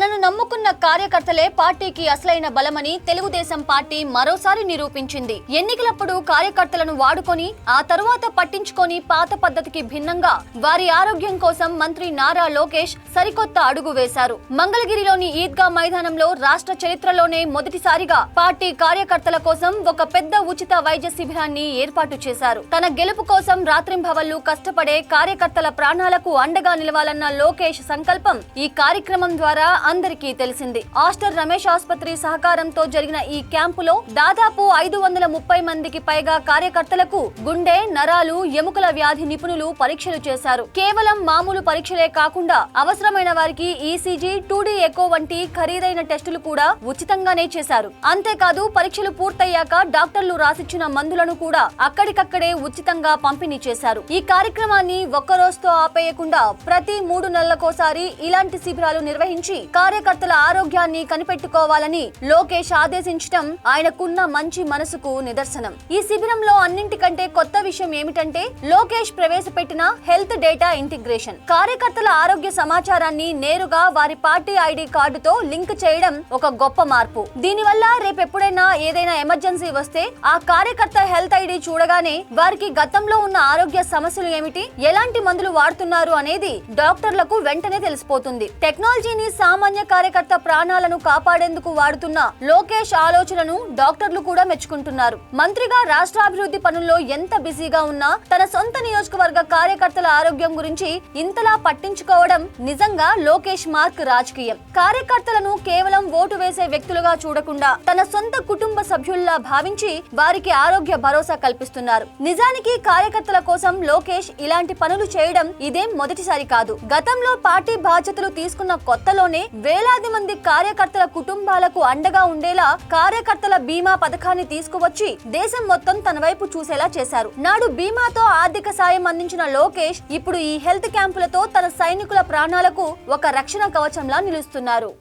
తనను నమ్ముకున్న కార్యకర్తలే పార్టీకి అసలైన బలమని తెలుగుదేశం పార్టీ మరోసారి నిరూపించింది. ఎన్నికలప్పుడు కార్యకర్తలను వాడుకొని ఆ తరువాత పట్టించుకొని పాత పద్ధతికి భిన్నంగా వారి ఆరోగ్యం కోసం మంత్రి నారా లోకేష్ సరికొత్త అడుగు వేశారు. మంగళగిరిలోని ఈద్గా మైదానంలో రాష్ట్ర చరిత్రలోనే మొదటిసారిగా పార్టీ కార్యకర్తల కోసం ఒక పెద్ద ఉచిత వైద్య శిబిరాన్ని ఏర్పాటు చేశారు. తన గెలుపు కోసం రాత్రింబవళ్లు కష్టపడే కార్యకర్తల ప్రాణాలకు అండగా నిలవాలన్న లోకేష్ సంకల్పం ఈ కార్యక్రమం ద్వారా అందరికీ తెలిసింది. ఆస్టర్ రమేష్ ఆసుపత్రి సహకారంతో జరిగిన ఈ క్యాంపులో దాదాపు 530 మందికి పైగా కార్యకర్తలకు గుండె, నరాలు, ఎముకల వ్యాధి నిపుణులు పరీక్షలు చేశారు. కేవలం మామూలు పరీక్షలే కాకుండా అవసరమైన వారికి ఈసీజీ, 2D ఎకో వంటి ఖరీదైన టెస్టులు కూడా ఉచితంగానే చేశారు. అంతేకాదు పరీక్షలు పూర్తయ్యాక డాక్టర్లు రాసిచ్చిన మందులను కూడా అక్కడికక్కడే ఉచితంగా పంపిణీ చేశారు. ఈ కార్యక్రమాన్ని ఒక్క రోజుతో ఆపేయకుండా ప్రతి 3 నెలలకోసారి ఇలాంటి శిబిరాలు నిర్వహించి కార్యకర్తల ఆరోగ్యాన్ని కనిపెట్టుకోవాలని లోకేష్ ఆదేశించడం ఆయనకున్న మంచి మనసుకు నిదర్శనం. ఈ శిబిరంలో అన్నింటికంటే కొత్త విషయం ఏమిటంటే లోకేష్ ప్రవేశపెట్టిన హెల్త్ డేటా ఇంటిగ్రేషన్. కార్యకర్తల ఆరోగ్య సమాచారాన్ని నేరుగా వారి పార్టీ ఐడి కార్డుతో లింక్ చేయడం ఒక గొప్ప మార్పు. దీనివల్ల రేపెప్పుడైనా ఏదైనా ఎమర్జెన్సీ వస్తే ఆ కార్యకర్త హెల్త్ ఐడి చూడగానే వారికి గతంలో ఉన్న ఆరోగ్య సమస్యలు ఏమిటి, ఎలాంటి మందులు వాడుతున్నారు అనేది డాక్టర్లకు వెంటనే తెలిసిపోతుంది. టెక్నాలజీని సామాన్య కార్యకర్త ప్రాణాలను కాపాడేందుకు వాడుతున్న లోకేష్ ఆలోచనను డాక్టర్లు కూడా మెచ్చుకుంటున్నారు. మంత్రిగా రాష్ట్రాభివృద్ధి పనుల్లో ఎంత బిజీగా ఉన్నా తన సొంత నియోజకవర్గ కార్యకర్తల ఆరోగ్యం గురించి ఇంతలా పట్టించుకోవడం నిజంగా లోకేష్ మార్క్ రాజకీయం. కార్యకర్తలను కేవలం ఓటు వేసే వ్యక్తులుగా చూడకుండా తన సొంత కుటుంబ సభ్యుల్లా భావించి వారికి ఆరోగ్య భరోసా కల్పిస్తున్నారు. నిజానికి కార్యకర్తల కోసం లోకేష్ ఇలాంటి పనులు చేయడం ఇదేం మొదటిసారి కాదు. గతంలో పార్టీ బాధ్యతలు తీసుకున్న కొత్తలోనే వేలాది మంది కార్యకర్తల కుటుంబాలకు అండగా ఉండేలా కార్యకర్తల బీమా పథకాన్ని తీసుకువచ్చి దేశం మొత్తం తన వైపు చూసేలా చేశారు. నాడు బీమాతో ఆర్థిక సాయం అందించిన లోకేష్ ఇప్పుడు ఈ హెల్త్ క్యాంపులతో తన సైనికుల ప్రాణాలకు ఒక రక్షణ కవచంలా నిలుస్తున్నారు.